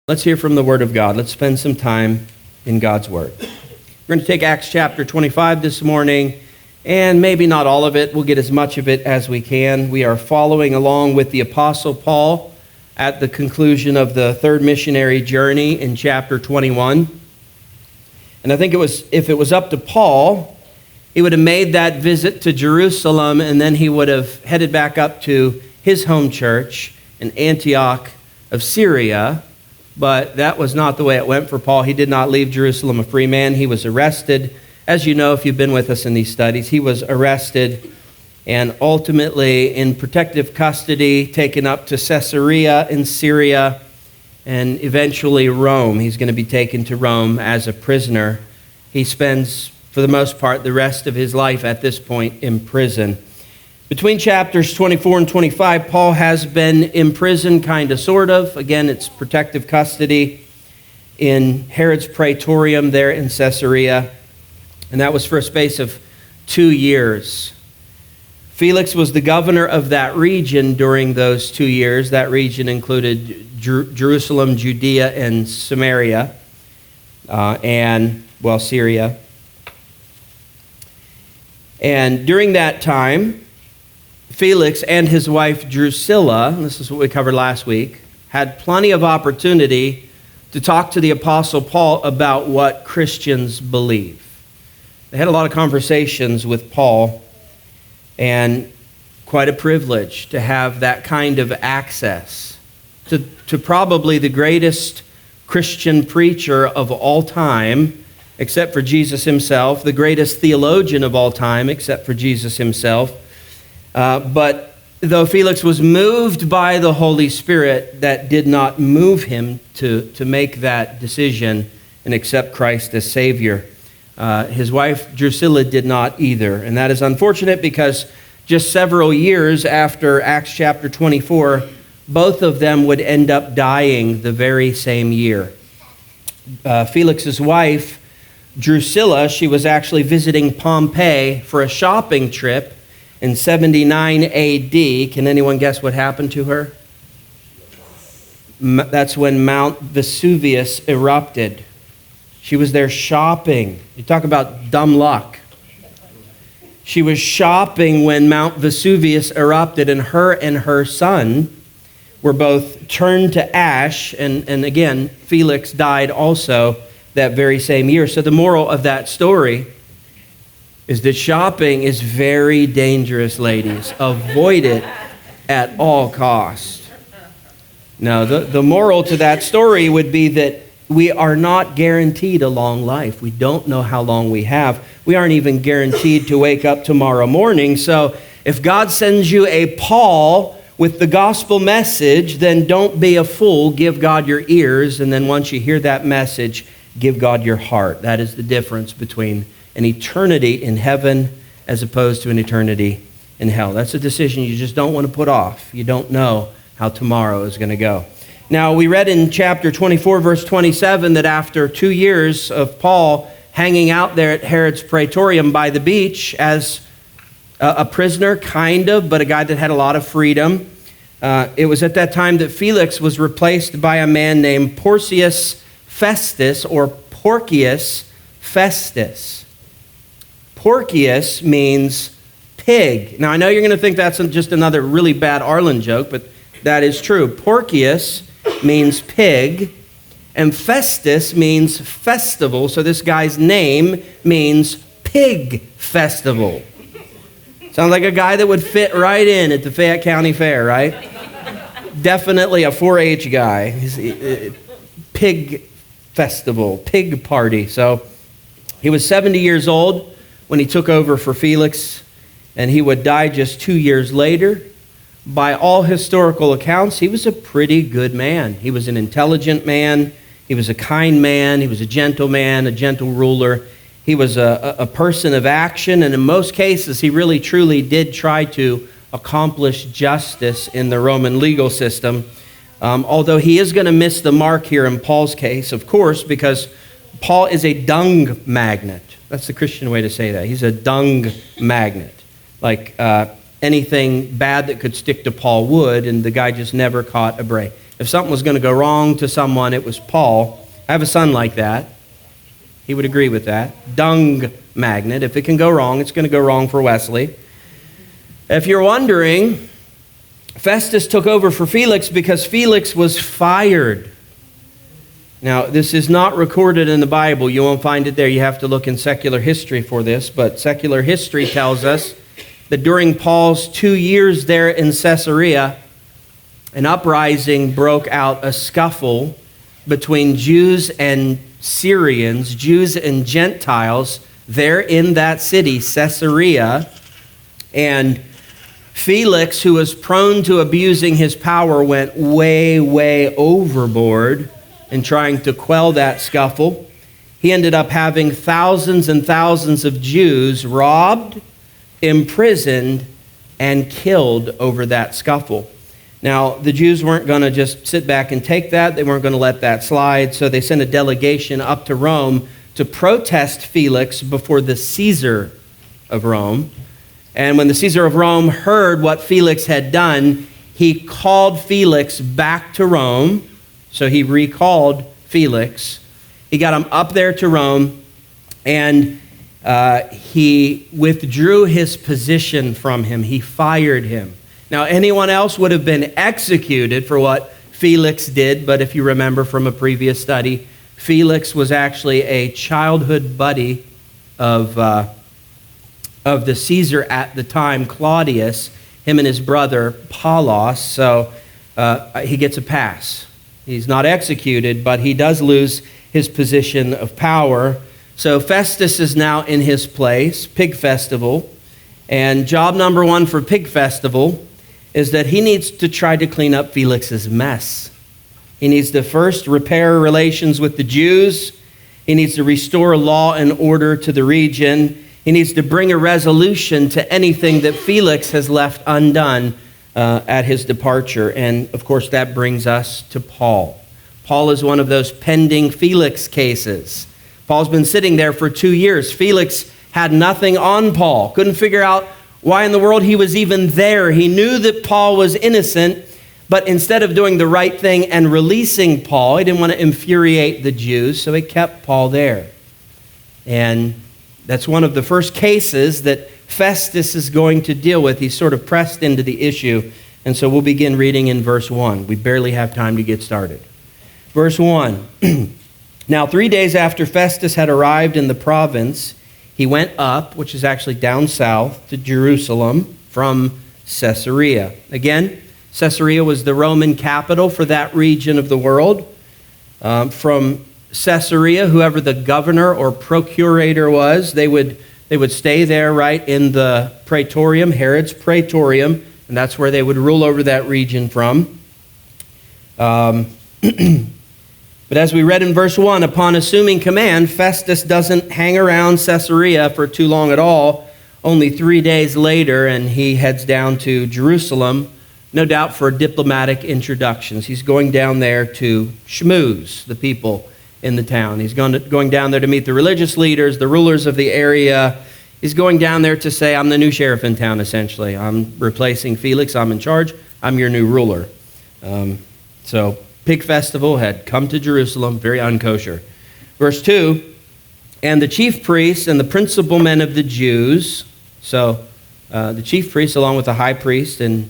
Let's hear from the Word of God. Let's spend some time in God's Word. We're going to take Acts chapter 25 this morning, and maybe not all of it. We'll get as much of it as we can. We are following along with the Apostle Paul at the conclusion of the third missionary journey in chapter 21. And I think if it was up to Paul, he would have made that visit to Jerusalem, and then he would have headed back up to his home church in Antioch of Syria. But that was not the way it went for Paul. He did not leave Jerusalem a free man. He was arrested. As you know, if you've been with us in these studies, he was arrested and ultimately in protective custody, taken up to Caesarea in Syria, and eventually Rome. He's going to be taken to Rome as a prisoner. He spends, for the most part, the rest of his life at this point in prison. Between chapters 24 and 25, Paul has been imprisoned, kind of, sort of. Again, it's protective custody in Herod's praetorium there in Caesarea. And that was for a space of 2 years. Felix was the governor of that region during those 2 years. That region included Jerusalem, Judea, and Samaria, Syria. And during that time, Felix and his wife Drusilla, this is what we covered last week, had plenty of opportunity to talk to the Apostle Paul about what Christians believe. They had a lot of conversations with Paul, and quite a privilege to have that kind of access to probably the greatest Christian preacher of all time, except for Jesus himself, the greatest theologian of all time, except for Jesus himself. But though Felix was moved by the Holy Spirit, that did not move him to make that decision and accept Christ as Savior. His wife Drusilla did not either. And that is unfortunate because just several years after Acts chapter 24, both of them would end up dying the very same year. Felix's wife, Drusilla, she was actually visiting Pompeii for a shopping trip in 79 AD. Can anyone guess what happened to her? That's when Mount Vesuvius erupted. She was there shopping. You talk about dumb luck. She was shopping when Mount Vesuvius erupted, and her son were both turned to ash, and again, Felix died also that very same year. So the moral of that story is that shopping is very dangerous, ladies. Avoid it at all costs. Now, the moral to that story would be that we are not guaranteed a long life. We don't know how long we have. We aren't even guaranteed to wake up tomorrow morning. So if God sends you a Paul with the gospel message, then don't be a fool. Give God your ears. And then once you hear that message, give God your heart. That is the difference between an eternity in heaven as opposed to an eternity in hell. That's a decision you just don't want to put off. You don't know how tomorrow is going to go. Now, we read in chapter 24, verse 27, that after 2 years of Paul hanging out there at Herod's praetorium by the beach as a prisoner, kind of, but a guy that had a lot of freedom, it was at that time that Felix was replaced by a man named Porcius Festus, or Porcius Festus. Porcius means pig. Now, I know you're going to think that's just another really bad Arlyn joke, but that is true. Porcius means pig, and Festus means festival. So this guy's name means pig festival. Sounds like a guy that would fit right in at the Fayette County Fair, right? Definitely a 4-H guy. Pig festival, pig party. So he was 70 years old when he took over for Felix, and he would die just 2 years later. By all historical accounts, he was a pretty good man. He was an intelligent man. He was a kind man. He was a gentle man, a gentle ruler. He was a person of action, and in most cases, he really truly did try to accomplish justice in the Roman legal system. Although he is going to miss the mark here in Paul's case, of course, because Paul is a dung magnet. That's the Christian way to say that. He's a dung magnet. Like anything bad that could stick to Paul would, and the guy just never caught a break. If something was going to go wrong to someone, it was Paul. I have a son like that. He would agree with that. Dung magnet. If it can go wrong, it's going to go wrong for Wesley. If you're wondering, Festus took over for Felix because Felix was fired. Now, this is not recorded in the Bible. You won't find it there. You have to look in secular history for this. But secular history tells us that during Paul's 2 years there in Caesarea, an uprising broke out, a scuffle between Jews and Syrians, Jews and Gentiles, there in that city, Caesarea. And Felix, who was prone to abusing his power, went way, way overboard in trying to quell that scuffle. He ended up having thousands and thousands of Jews robbed, imprisoned, and killed over that scuffle. Now, the Jews weren't going to just sit back and take that. They weren't going to let that slide. So they sent a delegation up to Rome to protest Felix before the Caesar of Rome. And when the Caesar of Rome heard what Felix had done, he called Felix back to Rome. So he recalled Felix. He got him up there to Rome, and he withdrew his position from him. He fired him. Now, anyone else would have been executed for what Felix did, but if you remember from a previous study, Felix was actually a childhood buddy of the Caesar at the time, Claudius, him and his brother, Paulos, so he gets a pass. He's not executed, but he does lose his position of power. So Festus is now in his place, Pig Festival, and job number one for Pig Festival is that he needs to try to clean up Felix's mess. He needs to first repair relations with the Jews. He needs to restore law and order to the region. He needs to bring a resolution to anything that Felix has left undone at his departure. And, of course, that brings us to Paul. Paul is one of those pending Felix cases. Paul's been sitting there for 2 years. Felix had nothing on Paul. Couldn't figure out why in the world he was even there. He knew that Paul was innocent, but instead of doing the right thing and releasing Paul, he didn't want to infuriate the Jews, so he kept Paul there. And that's one of the first cases that Festus is going to deal with. He's sort of pressed into the issue. And so we'll begin reading in verse 1. We barely have time to get started. Verse 1. Now 3 days after Festus had arrived in the province, he went up, which is actually down south, to Jerusalem from Caesarea. Again, Caesarea was the Roman capital for that region of the world. From Caesarea, whoever the governor or procurator was, they would stay there right in the praetorium, Herod's praetorium, and that's where they would rule over that region from. But as we read in verse 1, upon assuming command, Festus doesn't hang around Caesarea for too long at all. Only 3 days later, and he heads down to Jerusalem, no doubt for diplomatic introductions. He's going down there to schmooze the people in the town. He's going down there to meet the religious leaders, the rulers of the area. He's going down there to say, I'm the new sheriff in town, essentially. I'm replacing Felix. I'm in charge. I'm your new ruler. So Pig Festival had come to Jerusalem, very unkosher. Verse 2, and the chief priests and the principal men of the Jews, so the chief priests along with the high priest and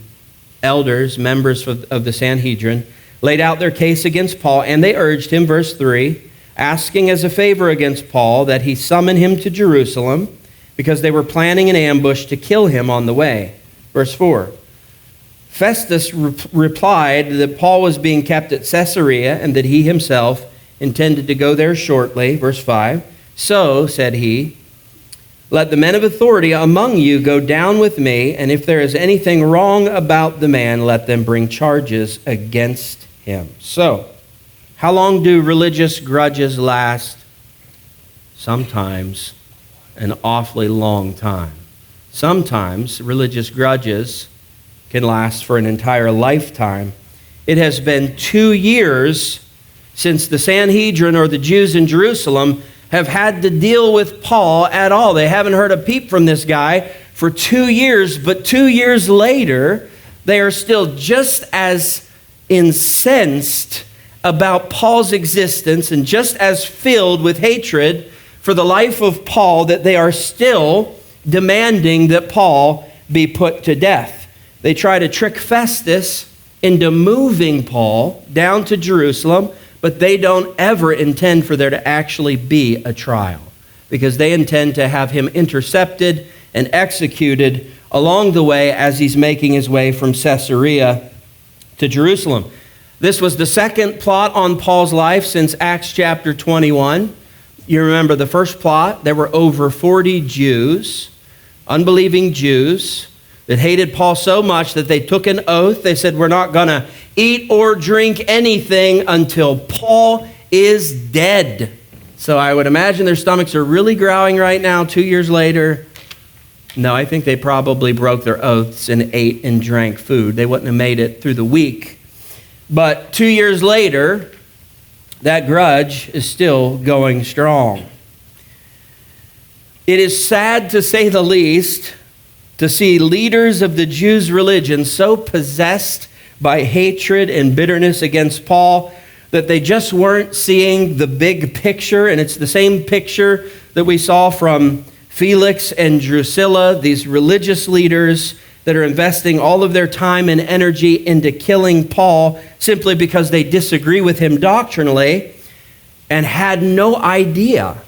elders, members of the Sanhedrin, laid out their case against Paul, and they urged him, verse 3, asking as a favor against Paul that he summon him to Jerusalem because they were planning an ambush to kill him on the way. Verse 4, Festus replied that Paul was being kept at Caesarea and that he himself intended to go there shortly. Verse 5, so, said he, let the men of authority among you go down with me, and if there is anything wrong about the man, let them bring charges against him. So, how long do religious grudges last? Sometimes an awfully long time. Sometimes religious grudges can last for an entire lifetime. It has been 2 years since the Sanhedrin or the Jews in Jerusalem have had to deal with Paul at all. They haven't heard a peep from this guy for 2 years, but 2 years later, they are still just as incensed about Paul's existence and just as filled with hatred for the life of Paul that they are still demanding that Paul be put to death. They try to trick Festus into moving Paul down to Jerusalem, but they don't ever intend for there to actually be a trial because they intend to have him intercepted and executed along the way as he's making his way from Caesarea to Jerusalem. This was the second plot on Paul's life since Acts chapter 21. You remember the first plot, there were over 40 Jews, unbelieving Jews, that hated Paul so much that they took an oath. They said, we're not going to eat or drink anything until Paul is dead. So I would imagine their stomachs are really growling right now 2 years later. No, I think they probably broke their oaths and ate and drank food. They wouldn't have made it through the week. But 2 years later, that grudge is still going strong. It is sad, to say the least, to see leaders of the Jews' religion so possessed by hatred and bitterness against Paul that they just weren't seeing the big picture. And it's the same picture that we saw from Felix and Drusilla, these religious leaders that are investing all of their time and energy into killing Paul simply because they disagree with him doctrinally and had no idea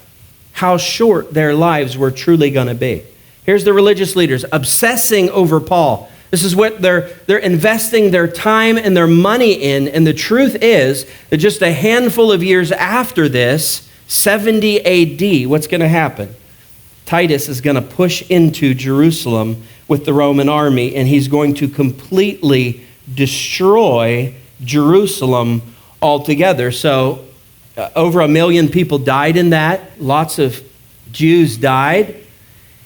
how short their lives were truly going to be. Here's the religious leaders obsessing over Paul. This is what they're investing their time and their money in. And the truth is that just a handful of years after this, 70 AD, what's going to happen? Titus is going to push into Jerusalem with the Roman army, and he's going to completely destroy Jerusalem altogether. So over 1 million people died in that. Lots of Jews died.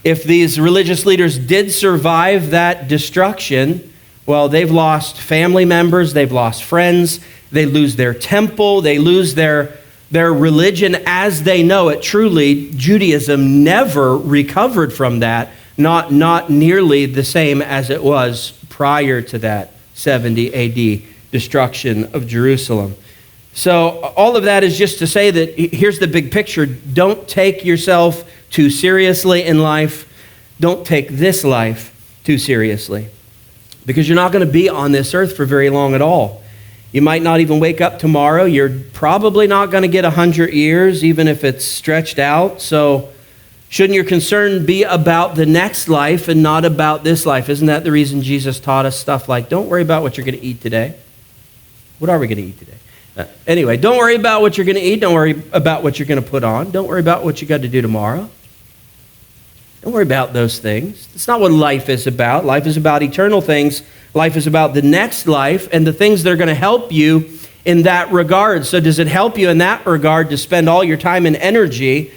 If these religious leaders did survive that destruction, well, they've lost family members, they've lost friends, they lose their temple, they lose their religion as they know it. Truly, Judaism never recovered from that, not nearly the same as it was prior to that 70 AD destruction of Jerusalem. So all of that is just to say that here's the big picture. Don't take yourself too seriously in life. Don't take this life too seriously, because you're not going to be on this earth for very long at all. You might not even wake up tomorrow. You're probably not going to get 100 years, even if it's stretched out. So shouldn't your concern be about the next life and not about this life? Isn't that the reason Jesus taught us stuff like, don't worry about what you're going to eat today? What are we going to eat today? Anyway, don't worry about what you're going to eat. Don't worry about what you're going to put on. Don't worry about what you got to do tomorrow. Don't worry about those things. That's not what life is about. Life is about eternal things. Life is about the next life and the things that are going to help you in that regard. So does it help you in that regard to spend all your time and energy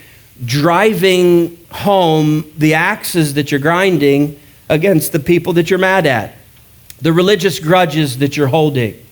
driving home the axes that you're grinding against the people that you're mad at? The religious grudges that you're holding?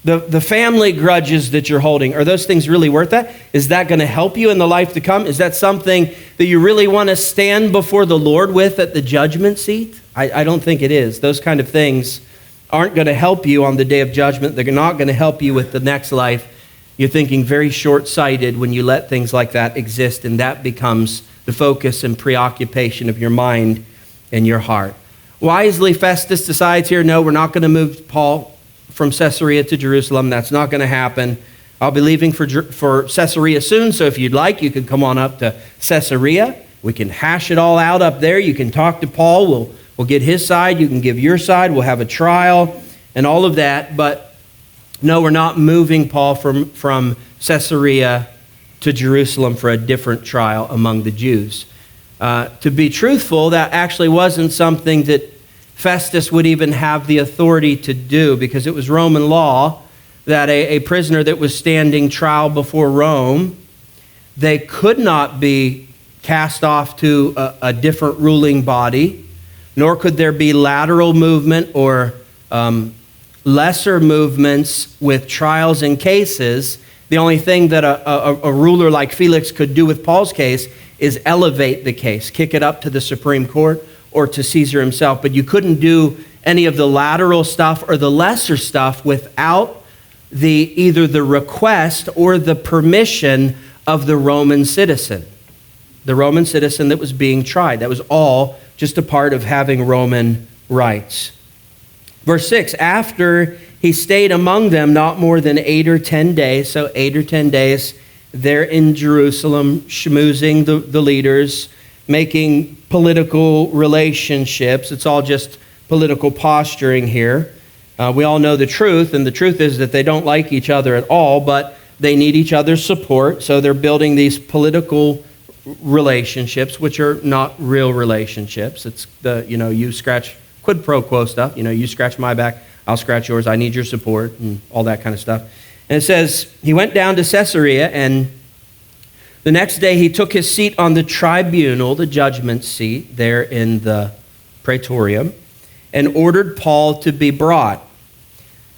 The family grudges that you're holding, are those things really worth that? Is that going to help you in the life to come? Is that something that you really want to stand before the Lord with at the judgment seat? I don't think it is. Those kind of things aren't going to help you on the day of judgment. They're not going to help you with the next life. You're thinking very short-sighted when you let things like that exist, and that becomes the focus and preoccupation of your mind and your heart. Wisely, Festus decides here, no, we're not going to move Paul from Caesarea to Jerusalem. That's not going to happen. I'll be leaving for Caesarea soon, so if you'd like, you can come on up to Caesarea. We can hash it all out up there. You can talk to Paul. We'll get his side. You can give your side. We'll have a trial and all of that. But no, we're not moving Paul from Caesarea to Jerusalem for a different trial among the Jews. To be truthful, that actually wasn't something that Festus would even have the authority to do, because it was Roman law that a prisoner that was standing trial before Rome, they could not be cast off to a different ruling body, nor could there be lateral movement or lesser movements with trials and cases. The only thing that a ruler like Felix could do with Paul's case is elevate the case, kick it up to the Supreme Court or to Caesar himself. But you couldn't do any of the lateral stuff or the lesser stuff without either the request or the permission of the Roman citizen. The Roman citizen that was being tried. That was all just a part of having Roman rights. Verse 6, after he stayed among them not more than 8 or 10 days, so 8 or 10 days, they're in Jerusalem, schmoozing the leaders, making political relationships. It's all just political posturing here. We all know the truth, and the truth is that they don't like each other at all, but they need each other's support, so they're building these political relationships, which are not real relationships. It's you scratch, quid pro quo stuff. You scratch my back, I'll scratch yours. I need your support and all that kind of stuff. And it says, he went down to Caesarea, and the next day he took his seat on the tribunal, the judgment seat, there in the praetorium, and ordered Paul to be brought.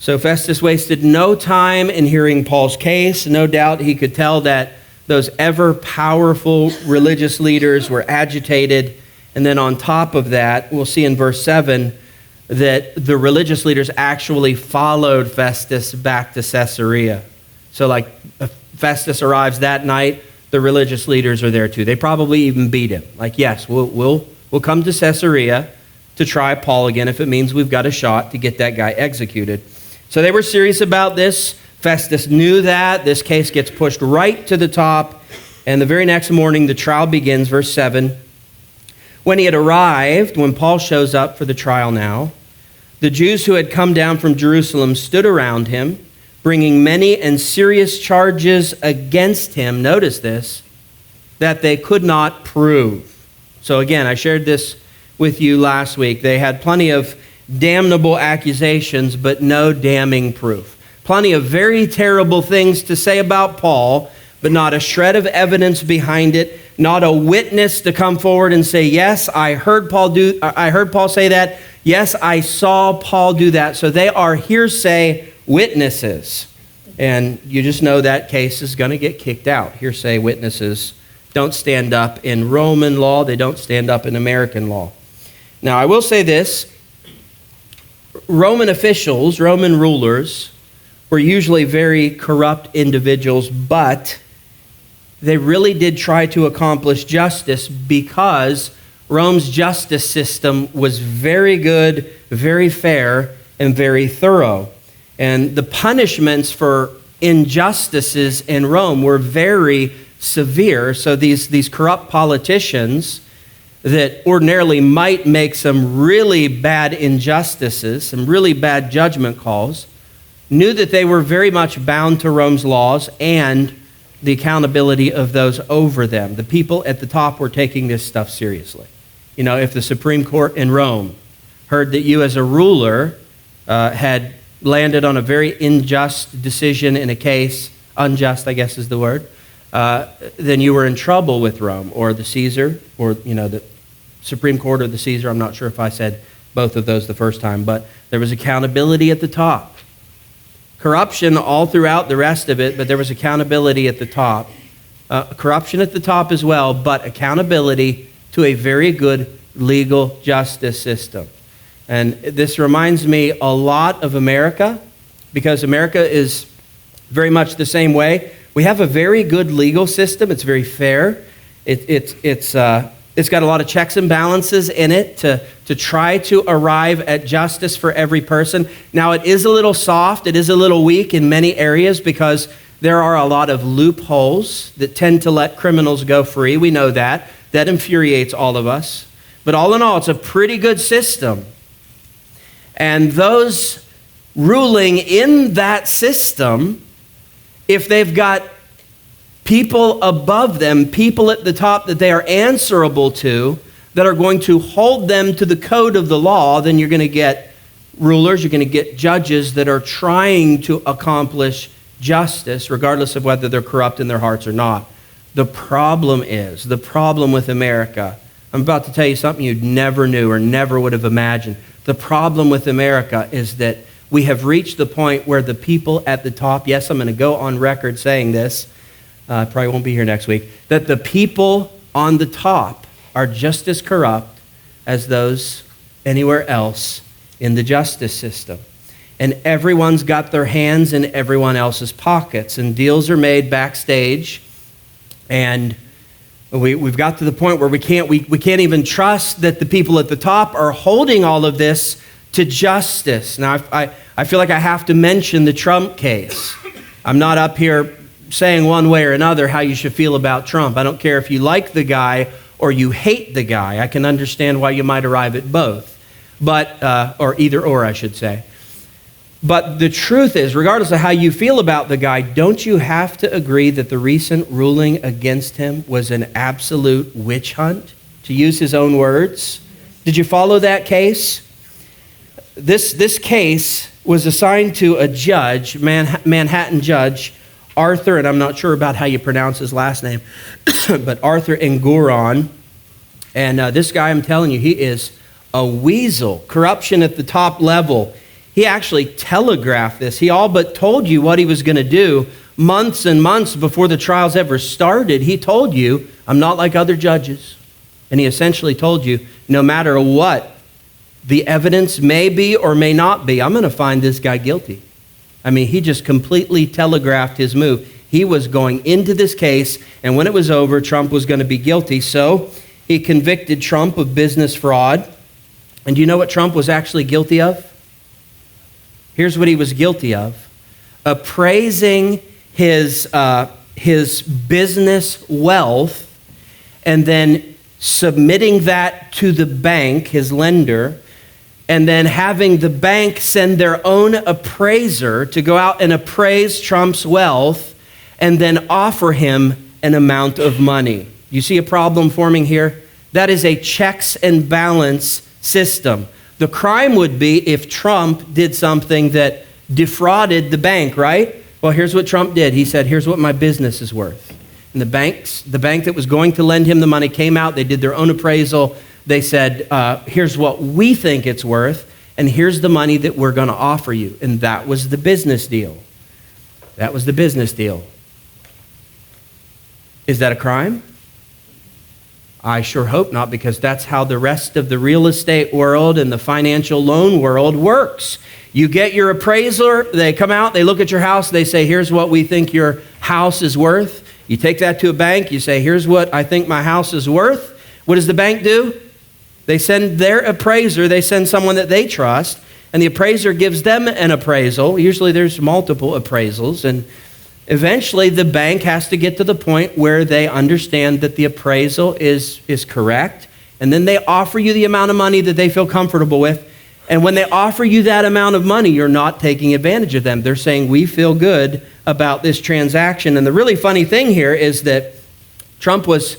So Festus wasted no time in hearing Paul's case. No doubt he could tell that those ever-powerful religious leaders were agitated. And then on top of that, we'll see in verse 7 that the religious leaders actually followed Festus back to Caesarea. So like Festus arrives that night, the religious leaders are there too. They probably even beat him. Like, yes, we'll come to Caesarea to try Paul again if it means we've got a shot to get that guy executed. So they were serious about this. Festus knew that. This case gets pushed right to the top. And the very next morning, the trial begins, verse 7. When he had arrived, when Paul shows up for the trial now, the Jews who had come down from Jerusalem stood around him, bringing many and serious charges against him. Notice this, that they could not prove. So again, I shared this with you last week. They had plenty of damnable accusations, but no damning proof. Plenty of very terrible things to say about Paul, but not a shred of evidence behind it, not a witness to come forward and say, yes, I heard Paul say that. Yes, I saw Paul do that. So they are hearsay witnesses. And you just know that case is going to get kicked out. Hearsay witnesses don't stand up in Roman law. They don't stand up in American law. Now, I will say this. Roman officials, Roman rulers, were usually very corrupt individuals, but they really did try to accomplish justice because Rome's justice system was very good, very fair, and very thorough. And the punishments for injustices in Rome were very severe. So these corrupt politicians that ordinarily might make some really bad injustices, some really bad judgment calls, knew that they were very much bound to Rome's laws and the accountability of those over them. The people at the top were taking this stuff seriously. If the Supreme Court in Rome heard that you as a ruler had landed on a very unjust decision in a case, unjust I guess is the word, then you were in trouble with Rome or the Caesar or the Supreme Court or the Caesar. I'm not sure if I said both of those the first time, but there was accountability at the top. Corruption all throughout the rest of it, but there was accountability at the top. Corruption at the top as well, but accountability to a very good legal justice system. And this reminds me a lot of America, because America is very much the same way. We have a very good legal system. It's very fair. It's got a lot of checks and balances in it to try to arrive at justice for every person. Now, it is a little soft. It is a little weak in many areas because there are a lot of loopholes that tend to let criminals go free. We know that. That infuriates all of us. But all in all, it's a pretty good system. And those ruling in that system, if they've got people above them, people at the top that they are answerable to, that are going to hold them to the code of the law, then you're going to get rulers, you're going to get judges that are trying to accomplish justice, regardless of whether they're corrupt in their hearts or not. The problem with America, I'm about to tell you something you never knew or never would have imagined. The problem with America is that we have reached the point where the people at the top, yes, I'm going to go on record saying this, I probably won't be here next week, that the people on the top are just as corrupt as those anywhere else in the justice system. And everyone's got their hands in everyone else's pockets, and deals are made backstage. And we've got to the point where we can't even trust that the people at the top are holding all of this to justice. Now, I feel like I have to mention the Trump case. I'm not up here saying one way or another how you should feel about Trump. I don't care if you like the guy or you hate the guy. I can understand why you might arrive at both, or either or, I should say. But the truth is, regardless of how you feel about the guy, don't you have to agree that the recent ruling against him was an absolute witch hunt, to use his own words? Did you follow that case? This case was assigned to a judge, Manhattan judge, Arthur, and I'm not sure about how you pronounce his last name, but Arthur Engoron. And this guy, I'm telling you, he is a weasel. Corruption at the top level. He actually telegraphed this. He all but told you what he was going to do months and months before the trials ever started. He told you, I'm not like other judges. And he essentially told you, no matter what the evidence may be or may not be, I'm going to find this guy guilty. I mean, he just completely telegraphed his move. He was going into this case, and when it was over, Trump was going to be guilty. So he convicted Trump of business fraud. And do you know what Trump was actually guilty of? Here's what he was guilty of: appraising his business wealth and then submitting that to the bank, his lender, and then having the bank send their own appraiser to go out and appraise Trump's wealth and then offer him an amount of money. You see a problem forming here? That is a checks and balance system. The crime would be if Trump did something that defrauded the bank, right? Well, here's what Trump did. He said, here's what my business is worth. And the bank that was going to lend him the money came out. They did their own appraisal. They said, here's what we think it's worth, and here's the money that we're going to offer you. And that was the business deal. That was the business deal. Is that a crime? I sure hope not, because that's how the rest of the real estate world and the financial loan world works. You get your appraiser, they come out, they look at your house, they say, here's what we think your house is worth. You take that to a bank, you say, here's what I think my house is worth. What does the bank do? They send their appraiser, they send someone that they trust, and the appraiser gives them an appraisal. Usually there's multiple appraisals, and eventually the bank has to get to the point where they understand that the appraisal is correct, and then they offer you the amount of money that they feel comfortable with. And when they offer you that amount of money, you're not taking advantage of them. They're saying, we feel good about this transaction. And the really funny thing here is that Trump was,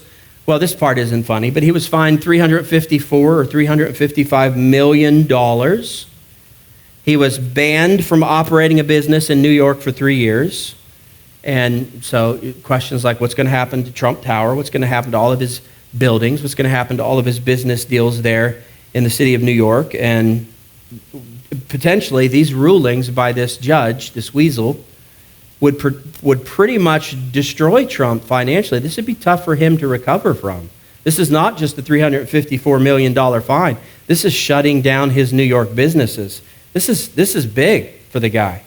well, this part isn't funny, but he was fined $354 or $355 million. He was banned from operating a business in New York for 3 years. And so questions like, what's going to happen to Trump Tower? What's going to happen to all of his buildings? What's going to happen to all of his business deals there in the city of New York? And potentially these rulings by this judge, this weasel, would pretty much destroy Trump financially. This would be tough for him to recover from. This is not just the $354 million fine. This is shutting down his New York businesses. This is big for the guy.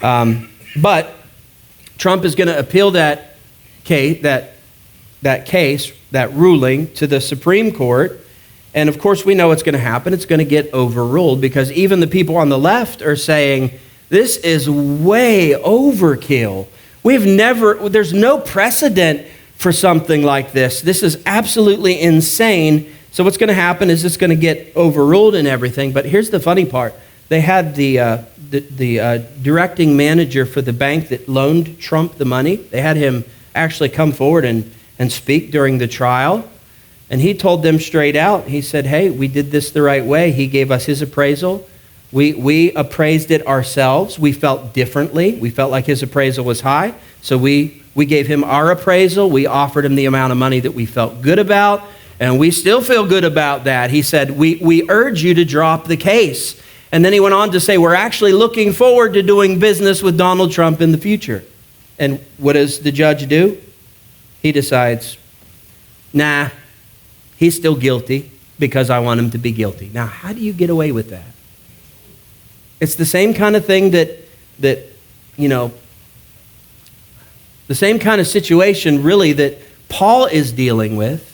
But Trump is going to appeal that case, that ruling, to the Supreme Court. And of course, we know what's going to happen. It's going to get overruled, because even the people on the left are saying, this is way overkill. There's no precedent for something like this. This is absolutely insane. So what's going to happen is it's going to get overruled and everything. But here's the funny part. They had the directing manager for the bank that loaned Trump the money. They had him actually come forward and speak during the trial. And he told them straight out, he said, hey, we did this the right way. He gave us his appraisal. We appraised it ourselves. We felt differently. We felt like his appraisal was high. So we gave him our appraisal. We offered him the amount of money that we felt good about. And we still feel good about that. He said, we urge you to drop the case. And then he went on to say, we're actually looking forward to doing business with Donald Trump in the future. And what does the judge do? He decides, nah, he's still guilty because I want him to be guilty. Now, how do you get away with that? It's the same kind of thing that the same kind of situation really that Paul is dealing with.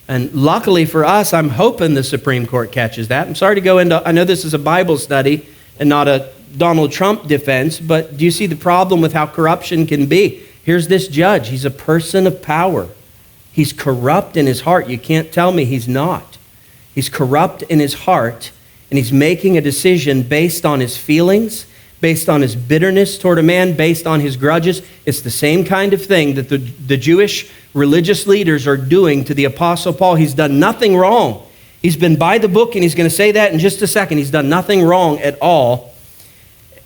And luckily for us, I'm hoping the Supreme Court catches that. I'm sorry to go into, I know this is a Bible study and not a Donald Trump defense, but do you see the problem with how corruption can be? Here's this judge. He's a person of power. He's corrupt in his heart. You can't tell me he's not. He's corrupt in his heart, and he's making a decision based on his feelings, based on his bitterness toward a man, based on his grudges. It's the same kind of thing that the Jewish religious leaders are doing to the Apostle Paul. He's done nothing wrong. He's been by the book, and he's going to say that in just a second. He's done nothing wrong at all,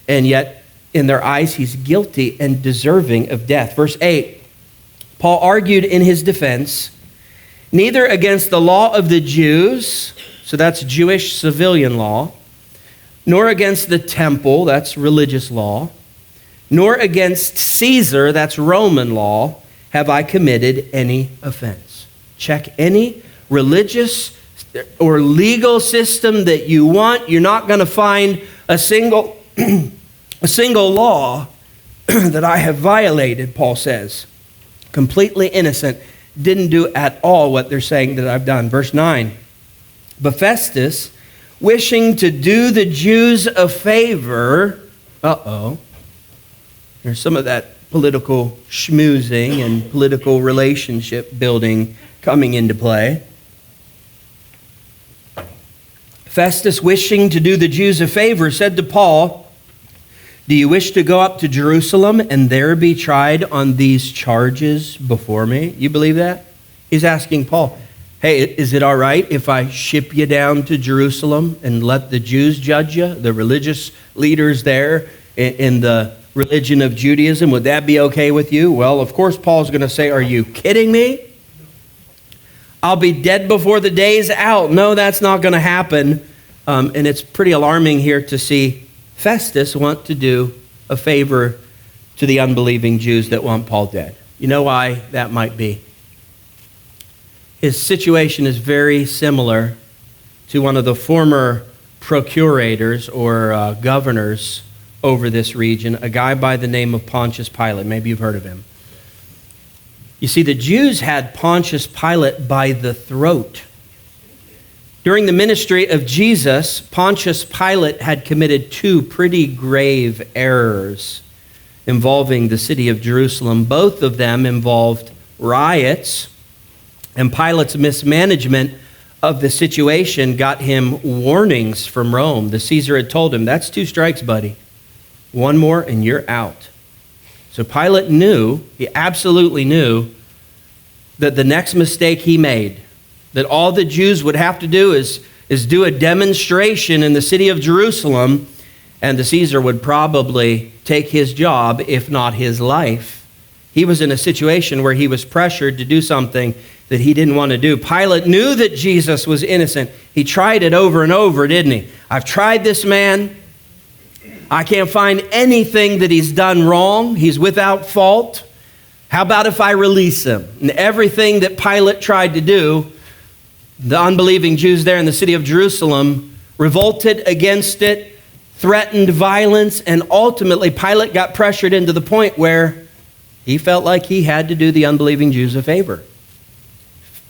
and yet in their eyes, he's guilty and deserving of death. Verse 8, Paul argued in his defense, neither against the law of the Jews, so that's Jewish civilian law, nor against the temple, that's religious law, nor against Caesar, that's Roman law, have I committed any offense. Check any religious or legal system that you want. You're not going to find a single law that I have violated, Paul says. Completely innocent. Didn't do at all what they're saying that I've done. Verse 9. But Festus, wishing to do the Jews a favor, there's some of that political schmoozing and political relationship building coming into play. Festus, wishing to do the Jews a favor, said to Paul, do you wish to go up to Jerusalem and there be tried on these charges before me? You believe that? He's asking Paul, hey, is it all right if I ship you down to Jerusalem and let the Jews judge you, the religious leaders there in the religion of Judaism? Would that be okay with you? Well, of course, Paul's going to say, are you kidding me? I'll be dead before the day's out. No, that's not going to happen. And it's pretty alarming here to see Festus want to do a favor to the unbelieving Jews that want Paul dead. You know why that might be? His situation is very similar to one of the former procurators or governors over this region, a guy by the name of Pontius Pilate. Maybe you've heard of him. You see, the Jews had Pontius Pilate by the throat. During the ministry of Jesus, Pontius Pilate had committed two pretty grave errors involving the city of Jerusalem. Both of them involved riots, and Pilate's mismanagement of the situation got him warnings from Rome. The Caesar had told him, that's 2 strikes, buddy. One more and you're out. So Pilate knew, he absolutely knew, that the next mistake he made, that all the Jews would have to do is do a demonstration in the city of Jerusalem, and the Caesar would probably take his job, if not his life. He was in a situation where he was pressured to do something that he didn't want to do. Pilate knew that Jesus was innocent. He tried it over and over, didn't he? I've tried this man. I can't find anything that he's done wrong. He's without fault. How about if I release him? And everything that Pilate tried to do, the unbelieving Jews there in the city of Jerusalem revolted against it, threatened violence, and ultimately Pilate got pressured into the point where he felt like he had to do the unbelieving Jews a favor.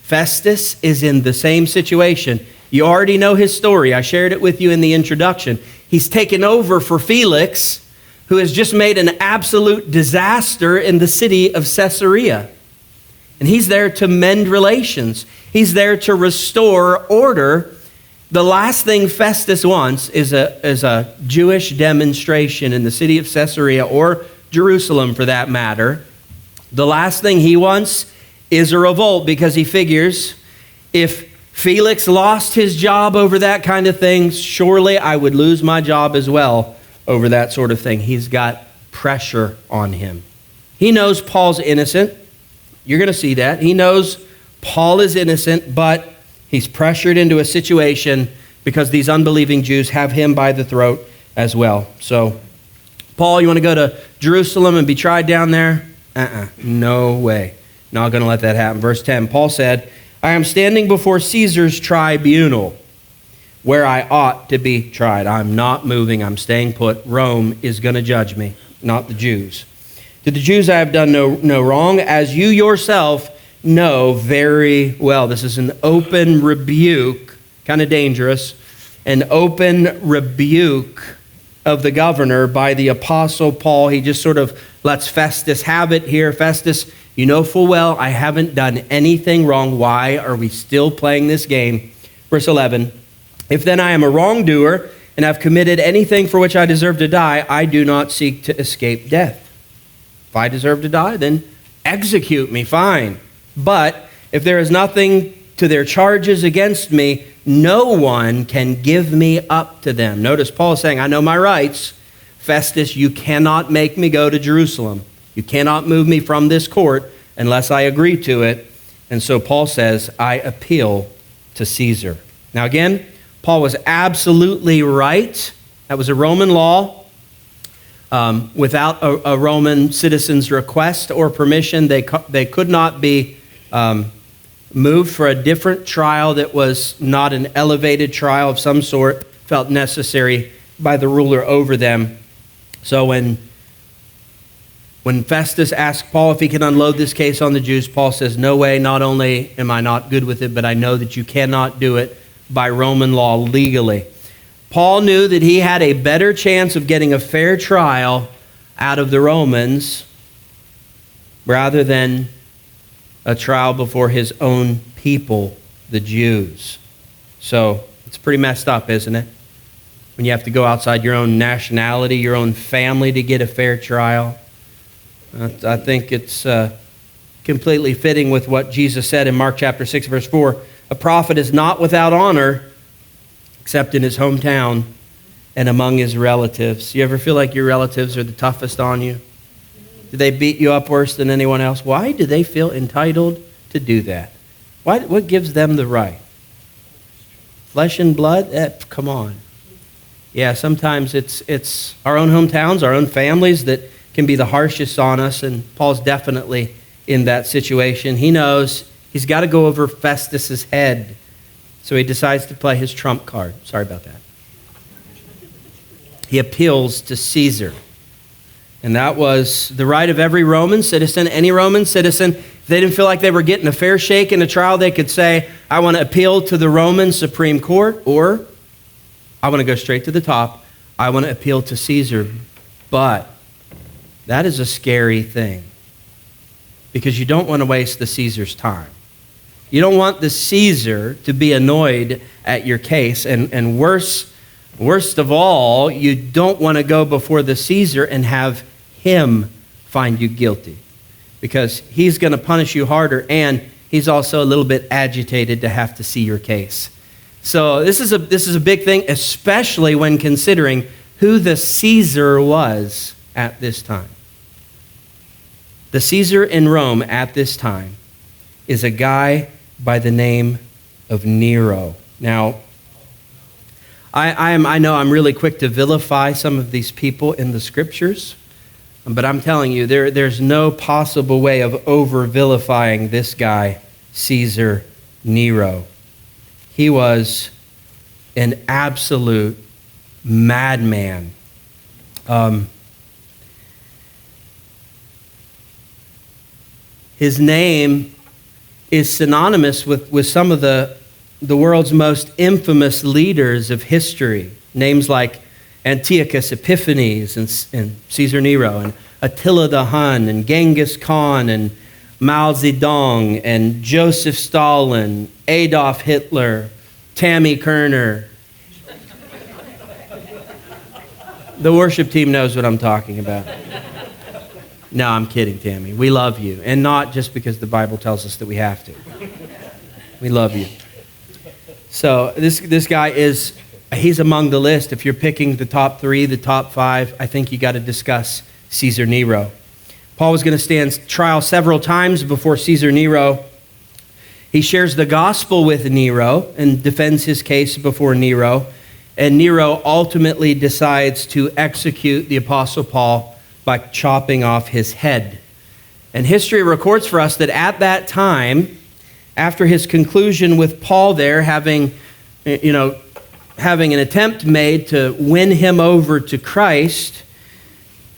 Festus is in the same situation. You already know his story. I shared it with you in the introduction. He's taken over for Felix, who has just made an absolute disaster in the city of Caesarea. And he's there to mend relations. He's there to restore order. The last thing Festus wants is a Jewish demonstration in the city of Caesarea, or Jerusalem for that matter. The last thing he wants is a revolt, because he figures if Felix lost his job over that kind of thing, surely I would lose my job as well over that sort of thing. He's got pressure on him. He knows Paul's innocent. You're going to see that. He knows Paul is innocent, but he's pressured into a situation because these unbelieving Jews have him by the throat as well. So, Paul, you want to go to Jerusalem and be tried down there? No way. Not going to let that happen. Verse 10, Paul said, I am standing before Caesar's tribunal. where I ought to be tried. I'm not moving. I'm staying put. Rome is going to judge me, not the Jews. To the Jews I have done no wrong, as you yourself know very well. This is an open rebuke, kind of dangerous, an open rebuke of the governor by the Apostle Paul. He just sort of lets Festus have it here. Festus, you know full well I haven't done anything wrong. Why are we still playing this game? Verse 11, if then I am a wrongdoer and have committed anything for which I deserve to die, I do not seek to escape death. If I deserve to die, then execute me, fine. But if there is nothing to their charges against me, no one can give me up to them. Notice Paul is saying, I know my rights. Festus, you cannot make me go to Jerusalem. You cannot move me from this court unless I agree to it. And so Paul says, I appeal to Caesar. Now again, Paul was absolutely right. That was a Roman law. Without a Roman citizen's request or permission, they could not be moved for a different trial that was not an elevated trial of some sort, felt necessary by the ruler over them. So when Festus asked Paul if he can unload this case on the Jews, Paul says, no way, not only am I not good with it, but I know that you cannot do it by Roman law legally. Paul knew that he had a better chance of getting a fair trial out of the Romans rather than a trial before his own people, the Jews. So it's pretty messed up, isn't it? When you have to go outside your own nationality, your own family to get a fair trial. I think it's completely fitting with what Jesus said in Mark chapter 6, verse 4. A prophet is not without honor except in his hometown and among his relatives. You ever feel like your relatives are the toughest on you? Do they beat you up worse than anyone else? Why do they feel entitled to do that? What gives them the right? Flesh and blood? Come on. Yeah, sometimes it's our own hometowns, our own families that can be the harshest on us, and Paul's definitely in that situation. He knows he's got to go over Festus's head, so he decides to play his trump card. Sorry about that. He appeals to Caesar. And that was the right of every Roman citizen, any Roman citizen. If they didn't feel like they were getting a fair shake in a trial, they could say, I want to appeal to the Roman Supreme Court, or I want to go straight to the top. I want to appeal to Caesar. But that is a scary thing, because you don't want to waste the Caesar's time. You don't want the Caesar to be annoyed at your case. And worst of all, you don't want to go before the Caesar and have him find you guilty, because he's going to punish you harder, and he's also a little bit agitated to have to see your case. So this is a big thing, especially when considering who the Caesar was at this time. The Caesar in Rome at this time is a guy by the name of Nero. Now, I know I'm really quick to vilify some of these people in the scriptures, but I'm telling you, there's no possible way of over-vilifying this guy, Caesar Nero. He was an absolute madman. His name is synonymous with some of the world's most infamous leaders of history. Names like Antiochus Epiphanes and Caesar Nero and Attila the Hun and Genghis Khan and Mao Zedong and Joseph Stalin, Adolf Hitler, Tammy Kerner. The worship team knows what I'm talking about. No, I'm kidding, Tammy. We love you. And not just because the Bible tells us that we have to. We love you. So this guy he's among the list. If you're picking the top 3, the top 5, I think you got to discuss Caesar Nero. Paul was going to stand trial several times before Caesar Nero. He shares the gospel with Nero and defends his case before Nero. And Nero ultimately decides to execute the Apostle Paul by chopping off his head. And history records for us that at that time, after his conclusion with Paul there, having, having an attempt made to win him over to Christ,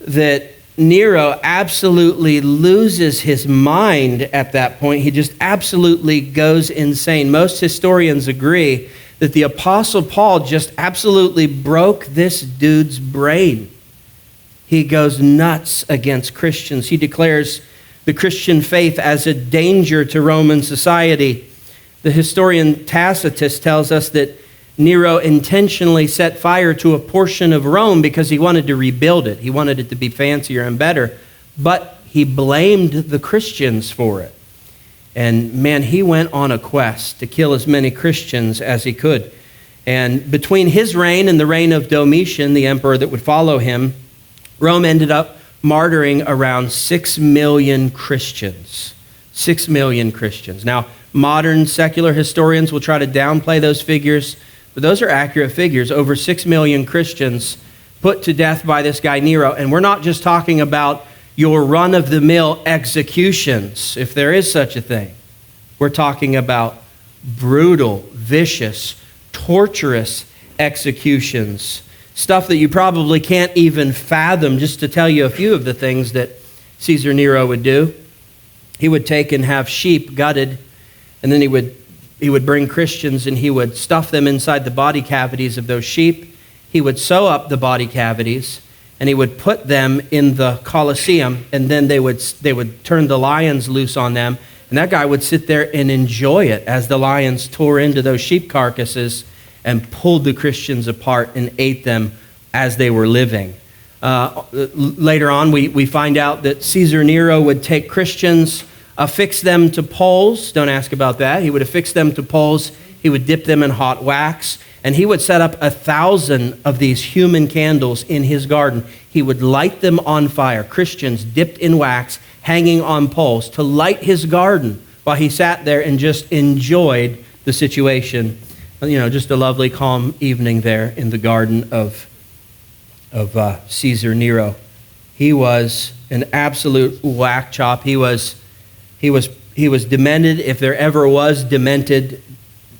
that Nero absolutely loses his mind at that point. He just absolutely goes insane. Most historians agree that the Apostle Paul just absolutely broke this dude's brain. He goes nuts against Christians. He declares the Christian faith as a danger to Roman society. The historian Tacitus tells us that Nero intentionally set fire to a portion of Rome because he wanted to rebuild it. He wanted it to be fancier and better, but he blamed the Christians for it. And man, he went on a quest to kill as many Christians as he could. And between his reign and the reign of Domitian, the emperor that would follow him, Rome ended up martyring around 6 million Christians. 6 million Christians. Now, modern secular historians will try to downplay those figures, but those are accurate figures. Over 6 million Christians put to death by this guy Nero. And we're not just talking about your run-of-the-mill executions, if there is such a thing. We're talking about brutal, vicious, torturous executions. Stuff that you probably can't even fathom, just to tell you a few of the things that Caesar Nero would do. He would take and have sheep gutted, and then he would bring Christians and he would stuff them inside the body cavities of those sheep. He would sew up the body cavities, and he would put them in the Colosseum, and then they would turn the lions loose on them, and that guy would sit there and enjoy it as the lions tore into those sheep carcasses and pulled the Christians apart and ate them as they were living. Later on, we find out that Caesar Nero would take Christians, affix them to poles. Don't ask about that. He would affix them to poles. He would dip them in hot wax, and he would set up 1,000 of these human candles in his garden. He would light them on fire, Christians dipped in wax, hanging on poles, to light his garden while he sat there and just enjoyed the situation. You know, just a lovely, calm evening there in the garden of Caesar Nero. He was an absolute whack chop. He was demented, if there ever was demented,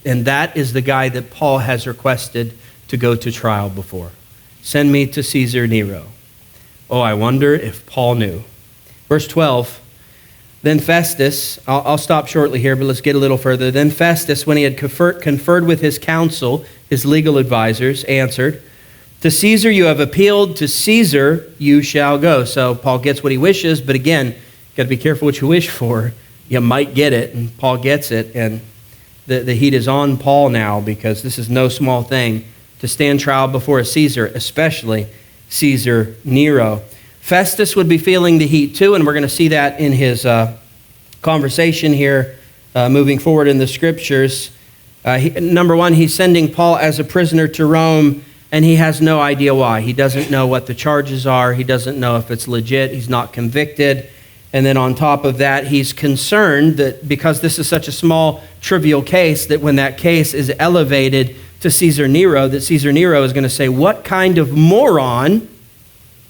and that is the guy that Paul has requested to go to trial before. Send me to Caesar Nero. Oh, I wonder if Paul knew. Verse 12, then Festus, I'll stop shortly here, but let's get a little further. Then Festus, when he had conferred with his council, his legal advisors, answered, to Caesar you have appealed, to Caesar you shall go. So Paul gets what he wishes, but again, got to be careful what you wish for. You might get it, and Paul gets it, and the heat is on Paul now, because this is no small thing to stand trial before a Caesar, especially Caesar Nero. Festus would be feeling the heat too, and we're going to see that in his conversation here moving forward in the scriptures. Number one, he's sending Paul as a prisoner to Rome, and he has no idea why. He doesn't know what the charges are. He doesn't know if it's legit. He's not convicted. And then on top of that, he's concerned that because this is such a small, trivial case, that when that case is elevated to Caesar Nero, that Caesar Nero is going to say, what kind of moron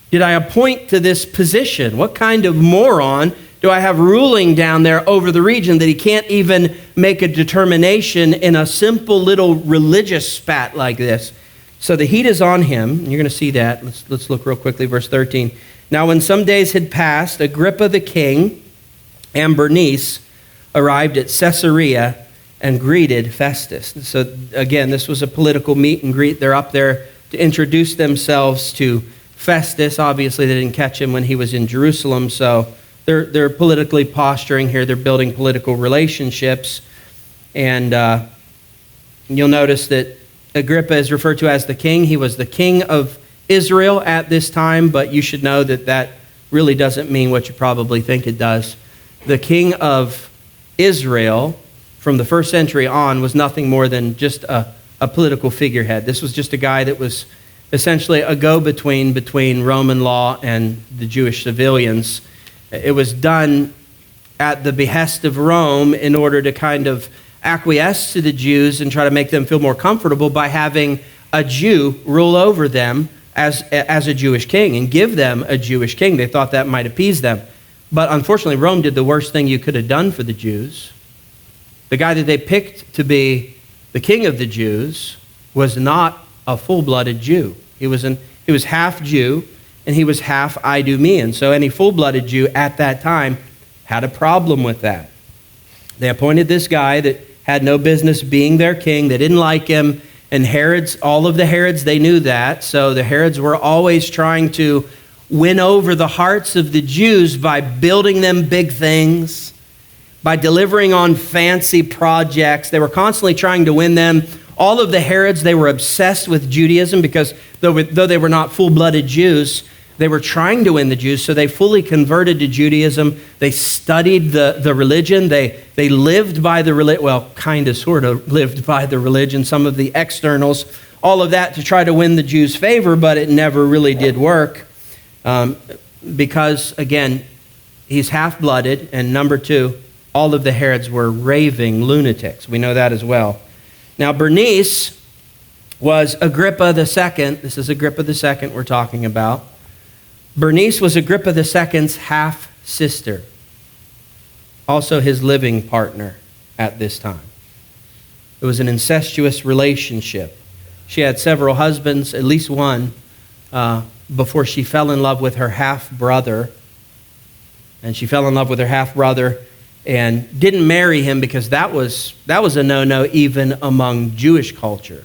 did I appoint to this position? What kind of moron do I have ruling down there over the region that he can't even make a determination in a simple little religious spat like this? So the heat is on him. You're going to see that. Let's look real quickly, verse 13. Now when some days had passed, Agrippa the king and Bernice arrived at Caesarea and greeted Festus. So again, this was a political meet and greet. They're up there to introduce themselves to Festus. Obviously, they didn't catch him when he was in Jerusalem, so they're politically posturing here. They're building political relationships. And you'll notice that Agrippa is referred to as the king. He was the king of Israel at this time, but you should know that that really doesn't mean what you probably think it does. The king of Israel from the first century on was nothing more than just a political figurehead. This was just a guy that was essentially a go-between between Roman law and the Jewish civilians. It was done at the behest of Rome in order to kind of acquiesce to the Jews and try to make them feel more comfortable by having a Jew rule over them as a Jewish king and give them a Jewish king. They thought that might appease them. But unfortunately, Rome did the worst thing you could have done for the Jews. The guy that they picked to be the king of the Jews was not a full-blooded Jew. He was half Jew, and he was half Idumean. So any full-blooded Jew at that time had a problem with that. They appointed this guy that had no business being their king. They didn't like him. And all of the Herods, they knew that. So the Herods were always trying to win over the hearts of the Jews by building them big things, by delivering on fancy projects. They were constantly trying to win them. All of the Herods, they were obsessed with Judaism because though they were not full-blooded Jews, they were trying to win the Jews, so they fully converted to Judaism. They studied the religion. They lived by the religion, well, kind of, sort of lived by the religion, some of the externals, all of that to try to win the Jews' favor, but it never really did work because, again, he's half-blooded, and number two, all of the Herods were raving lunatics. We know that as well. Now, Bernice was Agrippa II. This is Agrippa II we're talking about. Bernice was Agrippa II's half-sister, also his living partner at this time. It was an incestuous relationship. She had several husbands, at least one, before she fell in love with her half-brother. And she fell in love with her half-brother and didn't marry him because that was a no-no even among Jewish culture.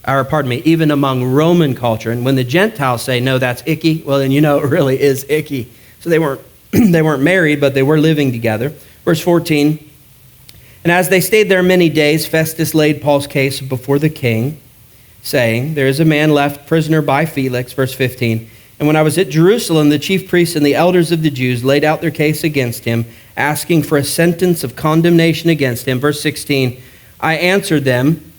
Even among Roman culture. And when the Gentiles say, no, that's icky, well, then you know it really is icky. So they weren't married, but they were living together. Verse 14, and as they stayed there many days, Festus laid Paul's case before the king, saying, there is a man left prisoner by Felix. Verse 15, and when I was at Jerusalem, the chief priests and the elders of the Jews laid out their case against him, asking for a sentence of condemnation against him. Verse 16, I answered them,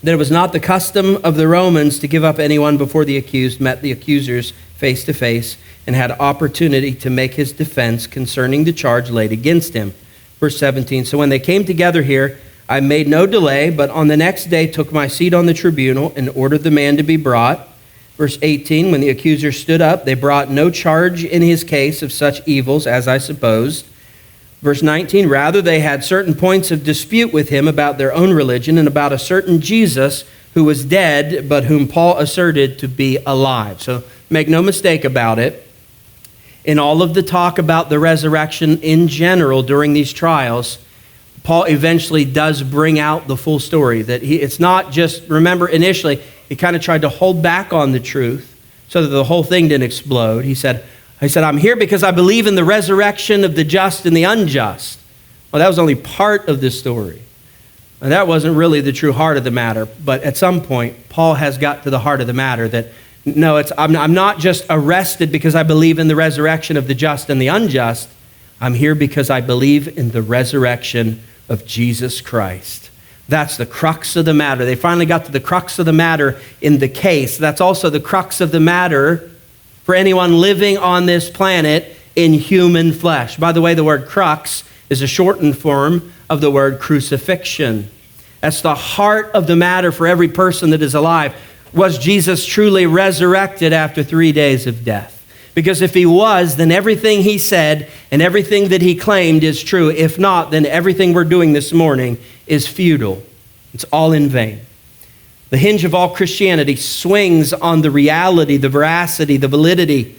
that it was not the custom of the Romans to give up anyone before the accused met the accusers face to face and had opportunity to make his defense concerning the charge laid against him. Verse 17, so when they came together here, I made no delay, but on the next day took my seat on the tribunal and ordered the man to be brought. Verse 18, when the accusers stood up, they brought no charge in his case of such evils as I supposed. Verse 19, rather they had certain points of dispute with him about their own religion and about a certain Jesus who was dead, but whom Paul asserted to be alive. So make no mistake about it. In all of the talk about the resurrection in general during these trials, Paul eventually does bring out the full story. That it's not just, remember initially, he kind of tried to hold back on the truth so that the whole thing didn't explode. He said, I'm here because I believe in the resurrection of the just and the unjust. Well, that was only part of the story. And that wasn't really the true heart of the matter. But at some point, Paul has got to the heart of the matter that, no, I'm not just arrested because I believe in the resurrection of the just and the unjust. I'm here because I believe in the resurrection of Jesus Christ. That's the crux of the matter. They finally got to the crux of the matter in the case. That's also the crux of the matter for anyone living on this planet in human flesh. By the way, the word crux is a shortened form of the word crucifixion. That's the heart of the matter for every person that is alive. Was Jesus truly resurrected after 3 days of death? Because if he was, then everything he said and everything that he claimed is true. If not, then everything we're doing this morning is futile. It's all in vain. The hinge of all Christianity swings on the reality, the veracity, the validity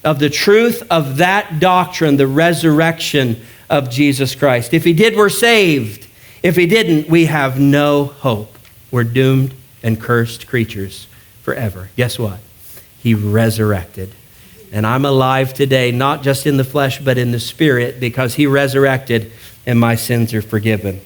of the truth of that doctrine, the resurrection of Jesus Christ. If he did, we're saved. If he didn't, we have no hope. We're doomed and cursed creatures forever. Guess what? He resurrected. And I'm alive today, not just in the flesh, but in the spirit, because he resurrected and my sins are forgiven.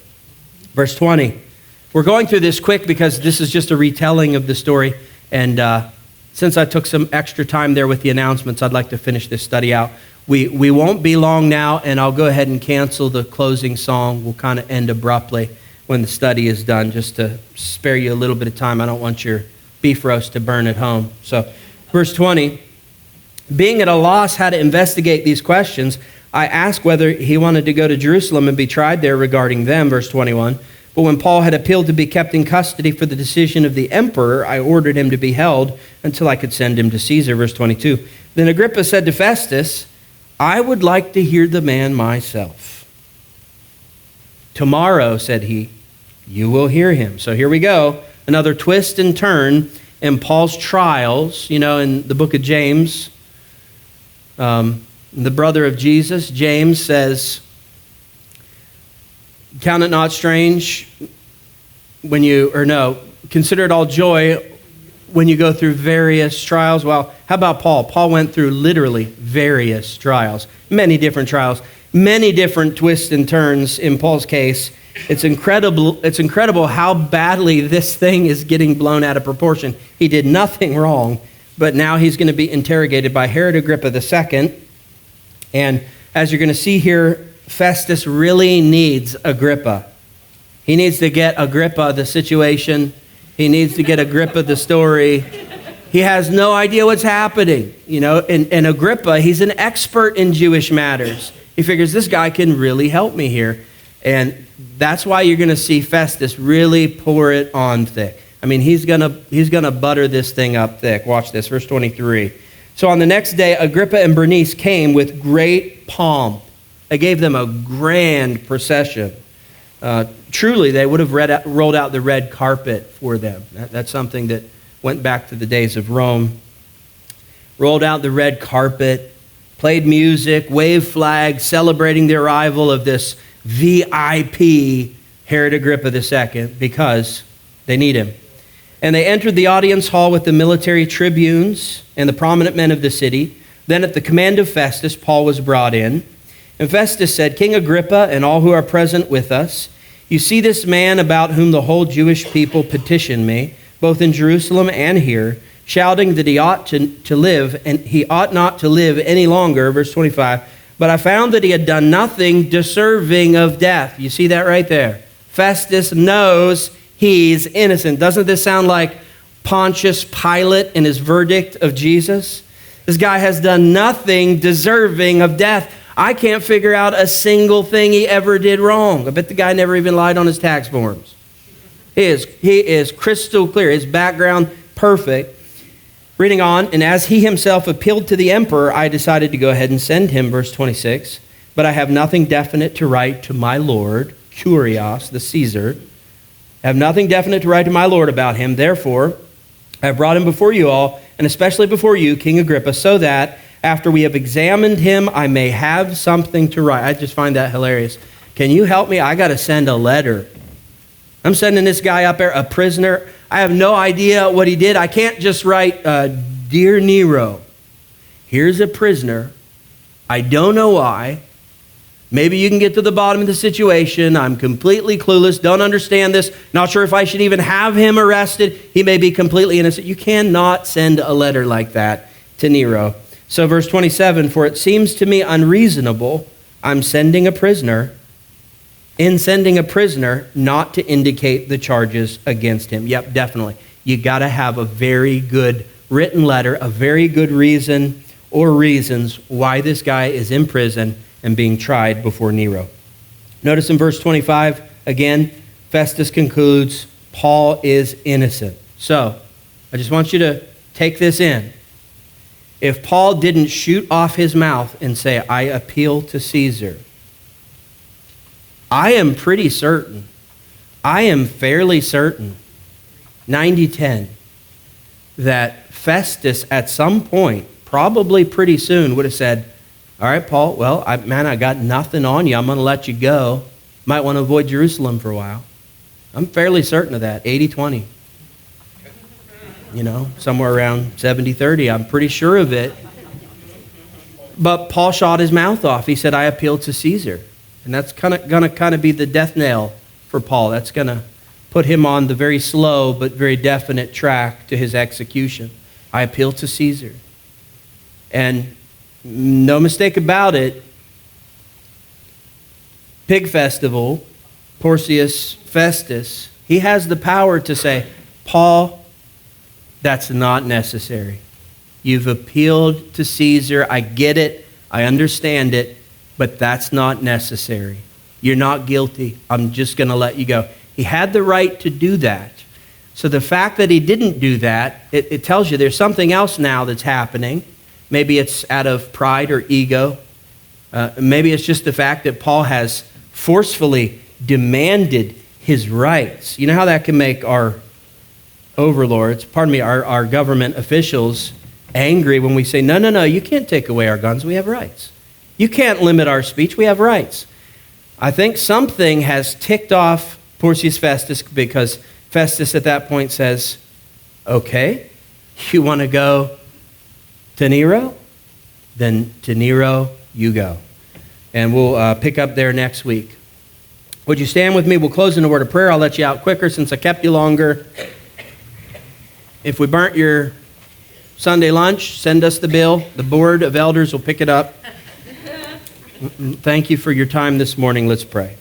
Verse 20. We're going through this quick because this is just a retelling of the story. And since I took some extra time there with the announcements, I'd like to finish this study out. We won't be long now, and I'll go ahead and cancel the closing song. We'll kind of end abruptly when the study is done, just to spare you a little bit of time. I don't want your beef roast to burn at home. So, verse 20, being at a loss how to investigate these questions, I asked whether he wanted to go to Jerusalem and be tried there regarding them, verse 21. But when Paul had appealed to be kept in custody for the decision of the emperor, I ordered him to be held until I could send him to Caesar, verse 22. Then Agrippa said to Festus, I would like to hear the man myself. Tomorrow, said he, you will hear him. So here we go. another twist and turn in Paul's trials. You know, in the book of James, the brother of Jesus, James says, count it not strange consider it all joy when you go through various trials. Well, how about Paul? Paul went through literally various trials, many different trials, many different twists and turns in Paul's case. It's incredible how badly this thing is getting blown out of proportion. He did nothing wrong, but now he's going to be interrogated by Herod Agrippa II. And as you're going to see here, Festus really needs Agrippa. He needs to get Agrippa the situation. He needs to get Agrippa the story. He has no idea what's happening. You know, and Agrippa, he's an expert in Jewish matters. He figures this guy can really help me here. And that's why you're going to see Festus really pour it on thick. I mean, he's gonna butter this thing up thick. Watch this, verse 23. So on the next day, Agrippa and Bernice came with great pomp. They gave them a grand procession. Truly, they would have rolled out the red carpet for them. That's something that went back to the days of Rome. Rolled out the red carpet, played music, waved flags, celebrating the arrival of this VIP Herod Agrippa II, because they need him. And they entered the audience hall with the military tribunes and the prominent men of the city. Then at the command of Festus, Paul was brought in. And Festus said, King Agrippa and all who are present with us, you see this man about whom the whole Jewish people petitioned me, both in Jerusalem and here, shouting that he ought to live, and he ought not to live any longer, verse 25. But I found that he had done nothing deserving of death. You see that right there? Festus knows he's innocent. Doesn't this sound like Pontius Pilate in his verdict of Jesus? This guy has done nothing deserving of death. I can't figure out a single thing he ever did wrong. I bet the guy never even lied on his tax forms. He is crystal clear. His background, perfect. Reading on, and as he himself appealed to the emperor, I decided to go ahead and send him, verse 26. But I have nothing definite to write to my Lord, Curios, the Caesar. I have nothing definite to write to my Lord about him. Therefore, I have brought him before you all, and especially before you, King Agrippa, so that after we have examined him, I may have something to write. I just find that hilarious. Can you help me? I got to send a letter. I'm sending this guy up there, a prisoner. I have no idea what he did. I can't just write, Dear Nero, here's a prisoner. I don't know why. Maybe you can get to the bottom of the situation. I'm completely clueless, don't understand this, not sure if I should even have him arrested. He may be completely innocent. You cannot send a letter like that to Nero. So verse 27, for it seems to me unreasonable, I'm sending a prisoner, not to indicate the charges against him. Yep, definitely. You got to have a very good written letter, a very good reason or reasons why this guy is in prison and being tried before Nero. Notice in verse 25, again, Festus concludes, Paul is innocent. So, I just want you to take this in. If Paul didn't shoot off his mouth and say, I appeal to Caesar, I am pretty certain, I am fairly certain, 90-10, that Festus at some point, probably pretty soon, would have said, all right, Paul, well, I got nothing on you. I'm going to let you go. Might want to avoid Jerusalem for a while. I'm fairly certain of that, 80-20. You know, somewhere around 70-30. I'm pretty sure of it. But Paul shot his mouth off. He said, I appeal to Caesar. And that's going to be the death nail for Paul. That's going to put him on the very slow but very definite track to his execution. I appeal to Caesar. And no mistake about it, Pig Festival, Porcius Festus, he has the power to say, Paul, that's not necessary. You've appealed to Caesar. I get it. I understand it. But that's not necessary. You're not guilty. I'm just going to let you go. He had the right to do that. So the fact that he didn't do that, it tells you there's something else now that's happening. Maybe it's out of pride or ego. Maybe it's just the fact that Paul has forcefully demanded his rights. You know how that can make our overlords, our government officials angry when we say, no, you can't take away our guns. We have rights. You can't limit our speech. We have rights. I think something has ticked off Porcius Festus, because Festus at that point says, okay, you want to go to Nero? Then to Nero you go. And we'll pick up there next week. Would you stand with me? We'll close in a word of prayer. I'll let you out quicker since I kept you longer. If we burnt your Sunday lunch, send us the bill. The board of elders will pick it up. Thank you for your time this morning. Let's pray.